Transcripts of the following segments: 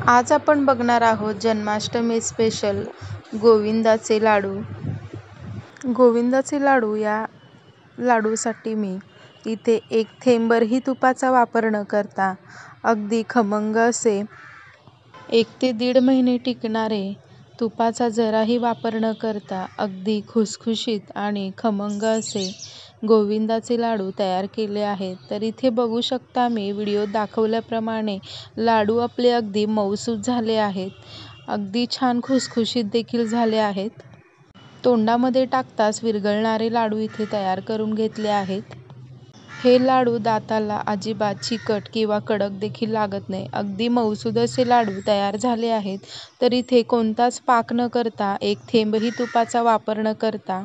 आज आपण बघणार आहोत जन्माष्टमी स्पेशल गोविंदाचे लाडू। गोविंदाचे लाडू या लाडूसाठी मी इथे 1 थेंबही तुपाचा वापर न करता अगदी खमंग असे 1 ते 1.5 महिने टिकणारे तुपाचा जराही वापर न करता अगदी खुसखुशीत आणि खमंग असे गोविंदाचे लाडू तयार केले आहेत। तर इथे बघू शकता मी व्हिडिओत दाखवल्याप्रमाणे लाडू आपले अगदी मऊसूत झाले आहेत, अगदी छान खुसखुशीत देखील झाले आहेत। तोंडामध्ये टाकताच विरघळणारे लाडू इथे तयार करून घेतले आहेत। हे लाडू दाताला अजिबात चिकट किंवा कडक देखील लागत नाही, अगदी मऊसूद असे लाडू तयार झाले आहेत। तर इथे कोणताच पाक न करता 1 थेंबही तुपाचा वापर न करता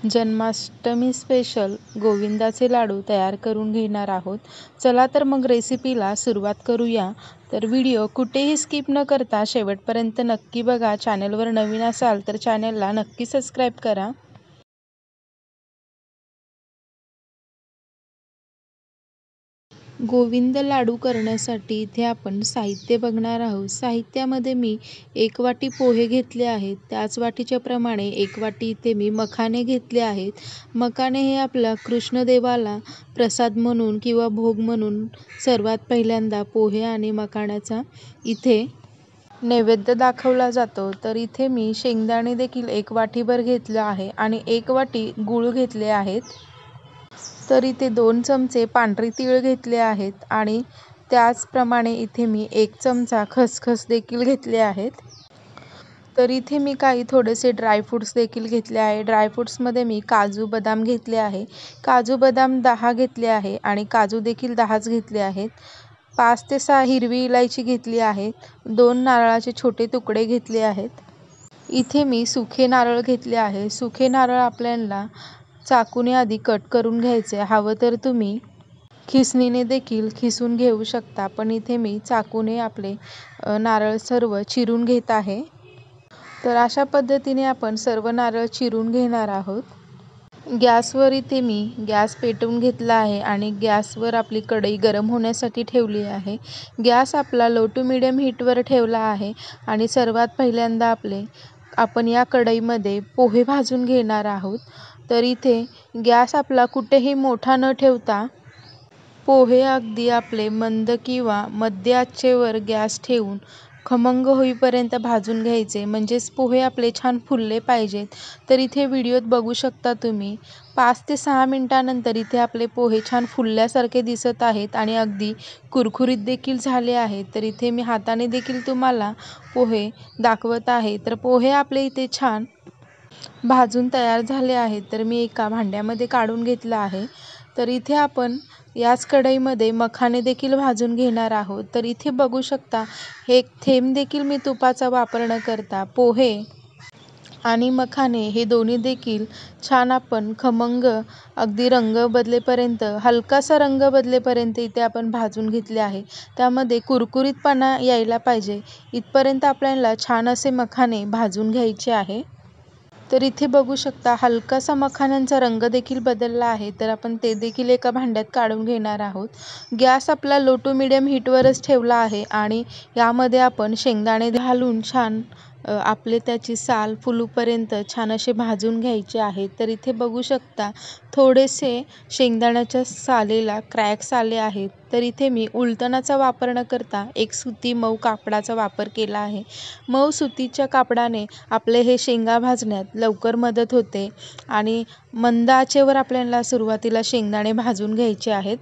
जन्माष्टमी स्पेशल गोविंदाचे लाडू तयार करून घेणार आहोत। चला तर मग रेसिपीला सुरुवात करूया। तर व्हिडिओ कुठेही स्किप न करता शेवटपर्यंत नक्की बघा। चॅनलवर नवीन असाल तर चॅनलला नक्की सबस्क्राईब करा। गोविंद लाडू करण्यासाठी इथे आपण साहित्य बघणार आहोत। साहित्यामध्ये मी 1 वाटी पोहे घेतले आहेत, त्याच वाटीच्या प्रमाणे 1 वाटी इथे मी मखाणे घेतले आहेत। मखाणे हे आपला कृष्णदेवाला प्रसाद म्हणून किंवा भोग म्हणून सर्वात पहिल्यांदा पोहे आणि मखाण्याचा इथे नैवेद्य दाखवला जातो। तर इथे मी शेंगदाणे देखील 1 वाटीभर घेतले आहे आणि 1 वाटी गूळ घेतले आहेत। तर इथे 2 चमचे पांढरी तीळ घेतले आहेत आणि त्याचप्रमाणे इथे मी 1 चमचा खसखस देखील घेतले आहेत। तर इथे मी काही थोडेसे ड्रायफ्रूट्स देखील घेतले आहे। ड्रायफ्रूट्समध्ये मी काजू बदाम घेतले आहे। काजू बदाम 10 घेतले आहे आणि काजू देखील 10च घेतले आहेत। 5 ते 6 हिरवी इलायची घेतली आहे। 2 नारळाचे छोटे तुकडे घेतले आहेत। इथे मी सुखे नारळ घेतले आहे। सुखे नारळ आपल्याला चाकूने आधी कट करून घ्यायचे, हवं तर तुम्ही खिसणीने देखील खिसून घेऊ शकता, पण इथे मी चाकूने आपले नारळ सर्व चिरून घेत आहे। तर अशा पद्धतीने आपण सर्व नारळ चिरून घेणार आहोत। गॅसवर इथे मी गॅस पेटवून घेतला आहे आणि गॅसवर आपली कढई गरम होण्यासाठी ठेवली आहे। गॅस आपला लो टू मीडियम हीटवर ठेवला आहे आणि सर्वात पहिल्यांदा आपण या कढईमध्ये पोहे भाजून घेणार आहोत। तर इथे गॅस आपला कुठेही मोठा न ठेवता पोहे अगदी आपले मंद किंवा मध्य आचेवर गॅस ठेवून खमंग होईपर्यंत भाजून घ्यायचे, म्हणजेच पोहे आपले छान फुलले पाहिजेत। तर इथे व्हिडिओत बघू शकता तुम्ही 5 ते 6 मिनिटांनंतर इथे आपले पोहे छान फुलल्यासारखे दिसत आहेत आणि अगदी कुरकुरीत देखील झाले आहेत। तर इथे मी हाताने देखील तुम्हाला पोहे दाखवत आहे। तर पोहे आपले इथे छान भाजून तयार झाले आहेत। तर मी एका भांड्यामध्ये काढून घेतलं आहे। तर इथे आपण याच कढईमध्ये मखाणे देखील भाजून घेणार आहोत। तर इथे बघू शकता 1 थेंब देखील मी तुपाचा वापर न करता पोहे आणि मखाणे हे दोन्ही देखील छान आपण खमंग अगदी रंग बदलेपर्यंत, हलकासा रंग बदलेपर्यंत इथे आपण भाजून घेतले आहे। त्यामध्ये कुरकुरीतपणा यायला पाहिजे इथपर्यंत आपल्याला छान असे मखाणे भाजून घ्यायचे आहे। तर इथे बघू शकता हलकासा मखाण्यांचा रंग देखील बदलला आहे। तर आपण ते देखील एका भांड्यात काढून घेणार आहोत। गॅस आपला लो टू मीडियम हीटवरच ठेवला आहे आणि यामध्ये आपण शेंगदाणे घालून छान आपले त्याची साल फुलूपर्यंत छान असे भाजून घ्यायचे आहे। तर इथे बघू शकता थोडेसे शेंगदाण्याच्या सालीला क्रॅक्स आले आहेत। तर इथे मी उलटणाचा वापर न करता 1 सुती मऊ कापडाचा वापर केला आहे। मऊ सुतीच्या कापडाने आपले हे शेंगा भाजण्यात लवकर मदत होते आणि मंद आचेवर आपल्याला सुरुवातीला शेंगदाणे भाजून घ्यायचे आहेत।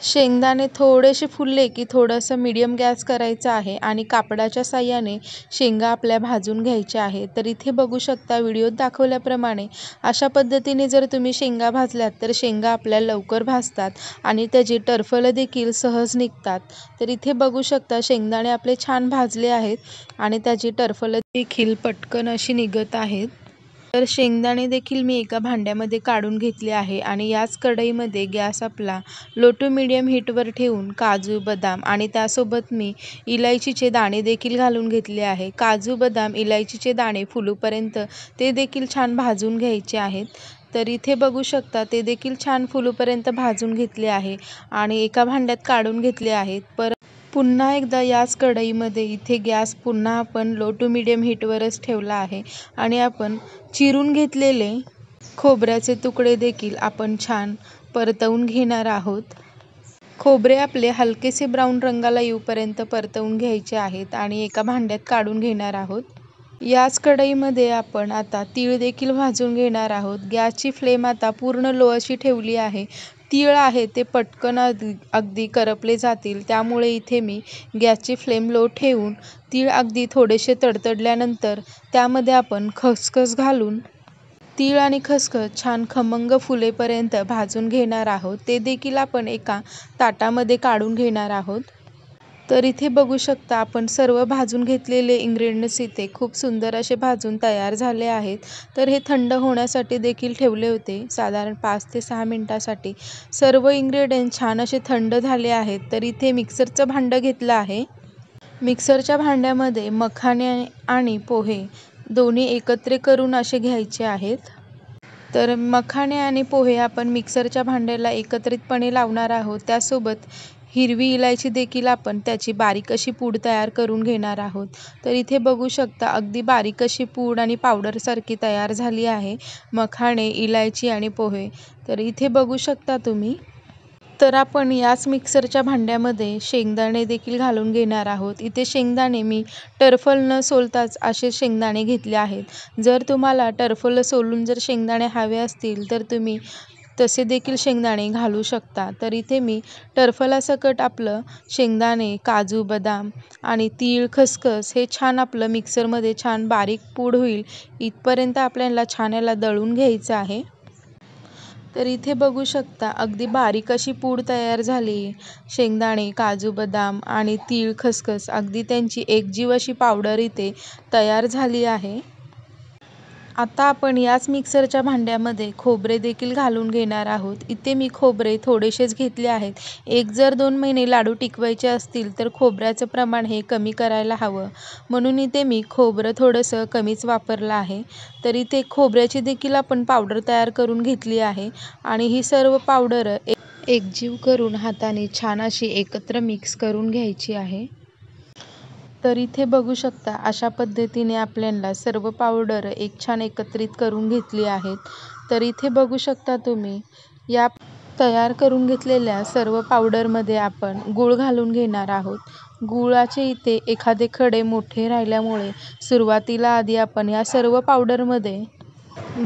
शेंगदाणे थोडेसे फुलले की थोडंसं मीडियम गॅस करायचा आहे आणि कापडाच्या साहाय्याने शेंगा आपल्या भाजून घ्यायच्या आहेत। तर इथे बघू शकता व्हिडिओत दाखवल्याप्रमाणे अशा पद्धतीने जर तुम्ही शेंगा भाजल्यात तर शेंगा आपल्या लवकर भाजतात आणि त्याची टरफलं देखील सहज निघतात। तर इथे बघू शकता शेंगदाणे आपले छान भाजले आहेत आणि त्याची टरफलं देखील पटकन अशी निघत आहेत। तर शेंगदाणे देखील मी एका भांड्यामध्ये काढून घेतले आहे आणि याच कढईमध्ये गॅस आपला लो टू मीडियम हीटवर ठेवून काजू बदाम आणि त्यासोबत मी इलायचीचे दाणे देखील घालून घेतले आहे। काजू बदाम इलायचीचे दाणे फुलूपर्यंत ते देखील छान भाजून घ्यायचे आहेत। तर इथे बघू शकता ते देखील छान फुलूपर्यंत भाजून घेतले आहे आणि एका भांड्यात काढून घेतले आहेत। पुन्हा एकदा याच कढईमध्ये इथे गॅस पुन्हा आपण लो टू मीडियम हीटवरच ठेवला आहे आणि आपण चिरून घेतलेले खोबऱ्याचे तुकडे देखील आपण छान परतवून घेणार आहोत. खोबरे आपले हलकेसे ब्राऊन रंगाला येऊपर्यंत परतवून घ्यायचे आहेत आणि एका भांड्यात काढून घेणार आहोत. याच कढईमध्ये आपण आता तीळ देखील भाजून घेणार आहोत. गॅसची फ्लेम आता पूर्ण लो अशी ठेवली आहे. तीळ आहे ते पटकन अगदी करपले जातील, त्यामुळे इथे मी गॅसची फ्लेम लो ठेवून तीळ अगदी थोडेसे तडतडल्यानंतर त्यामध्ये आपण खसखस घालून तीळ आणि खसखस छान खमंग फुलेपर्यंत भाजून घेणार आहोत. ते देखील आपण एका ताटामध्ये काढून घेणार आहोत. तर इथे बघू शकता आपण सर्व भाजून घेतलेले इन्ग्रेडियंट्स इथे खूप सुंदर असे भाजून तयार झाले आहेत. तर हे थंड होण्यासाठी देखील ठेवले होते साधारण 5 ते 6 मिनिटासाठी. सर्व इन्ग्रेडियंट छान असे थंड झाले आहेत. तर इथे मिक्सरचं भांडं घेतलं आहे. मिक्सरच्या भांड्यामध्ये मखाणे आणि पोहे दोन्ही एकत्र करून असे घ्यायचे आहेत. तर मखाणे आणि पोहे आपण मिक्सरच्या भांड्याला एकत्रितपणे लावणार आहोत. त्यासोबत हिरवी इलायची देखील आपण त्याची बारीक अशी पूड तयार करून घेणार आहोत. तर इथे बघू शकता अगदी बारीक अशी पूड आणि पावडरसारखी तयार झाली आहे मखाणे, इलायची आणि पोहे. तर इथे बघू शकता तुम्ही. तर आपण याच मिक्सरच्या भांड्यामध्ये शेंगदाणे देखील घालून घेणार आहोत. इथे शेंगदाणे मी टरफल न सोलताच असे शेंगदाणे घेतले आहेत. जर तुम्हाला टरफल सोलून जर शेंगदाणे हवे असतील तर तुम्ही तसे देखील शेंगदाणे घालू शकता. तर इथे मी टरफलासकट आपलं शेंगदाणे, काजू, बदाम आणि तीळ, खसखस हे छान आपलं मिक्सरमध्ये छान बारीक पूड होईल इथपर्यंत आपल्याला छान याला दळून घ्यायचं आहे. तर इथे बघू शकता अगदी बारीक अशी पूड तयार झाली. शेंगदाणे, काजू, बदाम आणि तीळ, खसखस अगदी त्यांची एकजीव अशी पावडर इथे तयार झाली आहे. आता आपण याच मिक्सरच्या भांड्यामध्ये खोबरे देखील घालून घेणार आहोत. इथे मी खोबरे थोडेसेच घेतले आहेत. जर 2 महिने लाडू टिकवायचे असतील तर खोबऱ्याचं प्रमाण हे कमी करायला हवं, म्हणून इथे मी खोबरं थोडंसं कमीच वापरलं आहे. तर इथे खोबऱ्याची देखील आपण पावडर तयार करून घेतली आहे आणि ही सर्व पावडर एकजीव करून हाताने छान अशी एकत्र मिक्स करून घ्यायची आहे. तर इथे बघू शकता अशा पद्धतीने आपल्याला सर्व पावडर एक छान एकत्रित करून घेतली आहेत. तर इथे बघू शकता तुम्ही या तयार करून घेतलेल्या सर्व पावडरमध्ये आपण गूळ घालून घेणार आहोत. गुळाचे इथे एखादे खडे मोठे राहिल्यामुळे सुरुवातीला आधी आपण या सर्व पावडरमध्ये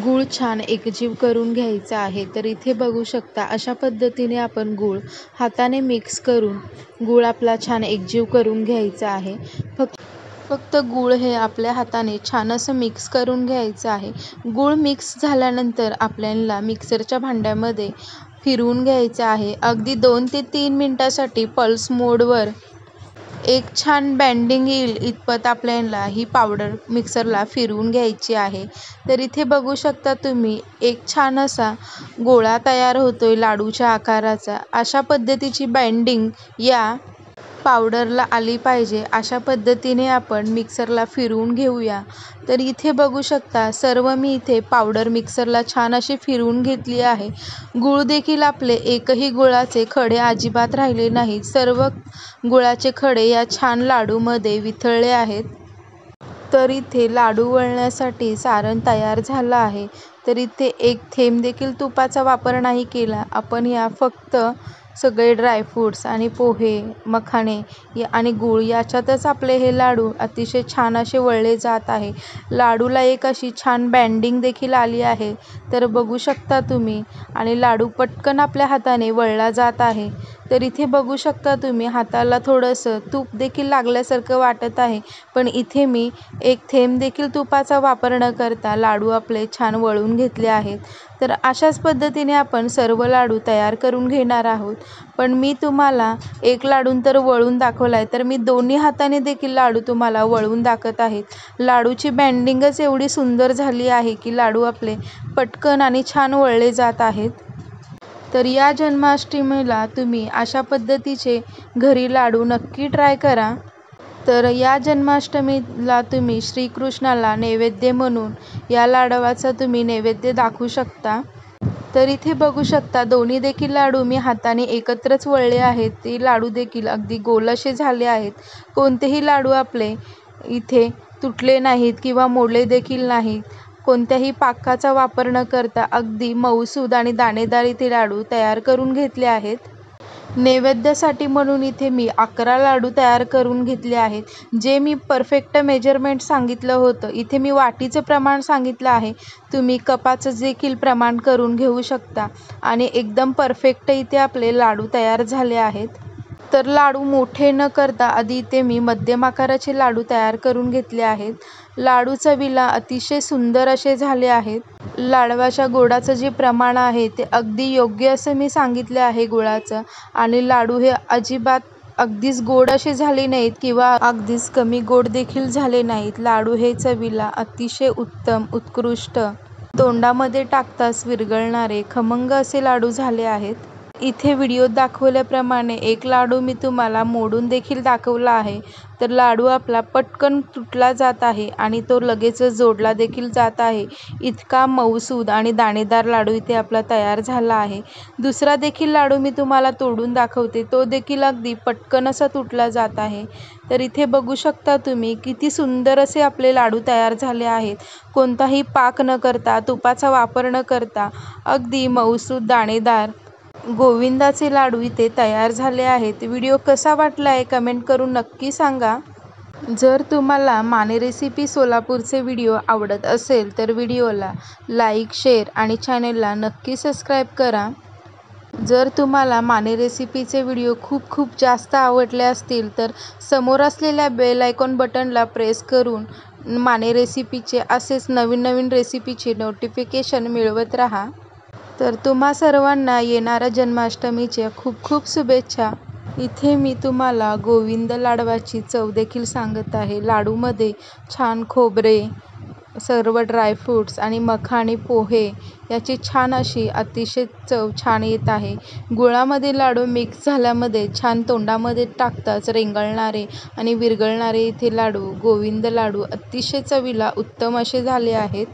गूळ छान एकजीव करून घ्यायचा आहे. तर इथे बघू शकता अशा पद्धतीने आपण गूळ हाताने मिक्स करून गूळ आपला छान एकजीव करून घ्यायचा आहे. फक्त गूळ हे आपल्या हाताने छान असं मिक्स करून घ्यायचं आहे. गूळ मिक्स झाल्यानंतर आपल्याला मिक्सरच्या भांड्यामध्ये फिरवून घ्यायचं आहे. अगदी 2 ते 3 मिनिटासाठी पल्स मोडवर एक छान बँडिंग येईल इतपत आपल्याला ही पावडर मिक्सरला फिरवून घ्यायची आहे. तर इथे बघू शकता तुम्ही एक छान असा गोळा तयार होतोय लाडूच्या आकाराचा. अशा पद्धतीची बाइंडिंग या पावडरला आली पाहिजे. अशा पद्धतीने आपण मिक्सरला फिरवून घेऊया. तर इथे बघू शकता सर्व मी इथे पावडर मिक्सरला छान अशी फिरवून घेतली आहे. गूळ देखील आपले एकही गुळाचे खडे अजिबात राहिले नाहीत. सर्व गुळाचे खडे या छान लाडूमध्ये वितळले आहेत. तर इथे लाडू वळण्यासाठी सारण तयार झालं आहे. तर इथे एक थेंब देखील तुपाचा वापर नाही केला. आपण या फक्त सगळे ड्रायफ्रूट्स आणि पोहे, मखाणे आणि गूळ याच्यातच आपले हे लाडू अतिशय छान असे वळले जात आहे. लाडूला एक अशी छान बँडिंग देखील आली आहे. तर बघू शकता तुम्ही आणि लाडू पटकन आपल्या हाताने वळला जात आहे. तर इथे बघू शकता तुम्ही हाताला थोडंसं तूप देखील लागल्यासारखं वाटत आहे. पण इथे मी एक थेंब देखील तुपाचा वापर न करता लाडू आपले छान वळून घेतले आहेत. तर अशाच पद्धतीने आपण सर्व लाडू तयार करून घेणार आहोत. पण मी तुम्हाला एक लाडू तर वळून दाखवलाय, तर मी दोन्ही हाताने देखील लाडू तुम्हाला वळून दाखवत आहे. लाडूची बँडिंगच एवढी सुंदर झाली आहे की लाडू आपले पटकन आणि छान वळले जात आहेत. तर या जन्माष्टमीला तुम्ही अशा पद्धतीचे घरी लाडू नक्की ट्राय करा. तर या जन्माष्टमीला तुम्ही श्रीकृष्णाला नैवेद्य म्हणून या लाडवाचा तुम्ही नैवेद्य दाखवू शकता. तर इथे बघू शकता दोन्ही देखील लाडू मी हाताने एकत्रच वळले आहेत. ते लाडू देखील अगदी गोल असे झाले आहेत. कोणतेही लाडू आपले इथे तुटले नाहीत किंवा मोडले देखील नाहीत. कोणत्याही पाकाचा वापर न करता अगदी मऊसूद आणि दाणेदार इथे लाडू तयार करून घेतले आहेत. नैवेद्यासाठी म्हणून इथे मी 11 लाडू तयार करून घेतले आहेत. जे मी परफेक्ट मेजरमेंट सांगितलं होतं, इथे मी वाटीचं प्रमाण सांगितलं आहे. तुम्ही कपाचं देखील प्रमाण करून घेऊ शकता आणि एकदम परफेक्ट इथे आपले लाडू तयार झाले आहेत. तर लाडू मोठे न करता आधी इथे मी मध्यम आकाराचे लाडू तयार करून घेतले आहेत. लाडू चवीला अतिशय सुंदर असे झाले आहेत. लाडवाच्या गोडाचं जे प्रमाण आहे ते अगदी योग्य असं मी सांगितले आहे गुळाचं. आणि लाडू हे अजिबात अगदीच गोड असे झाले नाहीत किंवा अगदीच कमी गोड देखील झाले नाहीत. लाडू हे चवीला अतिशय उत्तम, उत्कृष्ट, तोंडामध्ये टाकताच विरघळणारे खमंग असे लाडू झाले आहेत. इथे व्हिडिओत दाखवल्याप्रमाणे एक लाडू मी तुम्हाला मोडून देखील दाखवला आहे. तर लाडू आपला पटकन तुटला जात आहे आणि तो लगेचच जोडला देखील जात आहे. इतका मऊसूद आणि दाणेदार लाडू इथे आपला तयार झाला आहे. दुसरा देखील लाडू मी तुम्हाला तोडून दाखवते. तो देखील अगदी पटकन असा तुटला जात आहे. तर इथे बघू शकता तुम्ही किती सुंदर असे आपले लाडू तयार झाले आहेत. कोणताही पाक न करता, तुपाचा वापर न करता अगदी मऊसूद दाणेदार गोविंदाचे लाडू इथे तयार झाले आहेत. व्हिडिओ कसा वाटला आहे कमेंट करून नक्की सांगा. जर तुम्हाला माने रेसिपी सोलापूरचे व्हिडिओ आवडत असेल तर व्हिडिओला लाईक, शेअर आणि चॅनेलला नक्की सबस्क्राईब करा. जर तुम्हाला माने रेसिपीचे व्हिडिओ खूप जास्त आवडले असतील तर समोर असलेल्या बेल आयकॉन बटनला प्रेस करून माने रेसिपीचे असेच नवीन रेसिपीचे नोटिफिकेशन मिळवत राहा. तर तुम्हा सर्वांना येणाऱ्या जन्माष्टमीच्या खूप शुभेच्छा. इथे मी तुम्हाला गोविंद लाडवाची चव देखील सांगत आहे. लाडूमध्ये छान खोबरे, सर्व ड्रायफ्रूट्स आणि मखाणे, पोहे याची छान अशी अतिशय चव छान येत आहे. गुळामध्ये लाडू मिक्स झाल्यामध्ये छान तोंडामध्ये टाकताच रेंगाळणारे आणि विरघळणारे इथे लाडू, गोविंद लाडू अतिशय चवीला उत्तम असे झाले आहेत.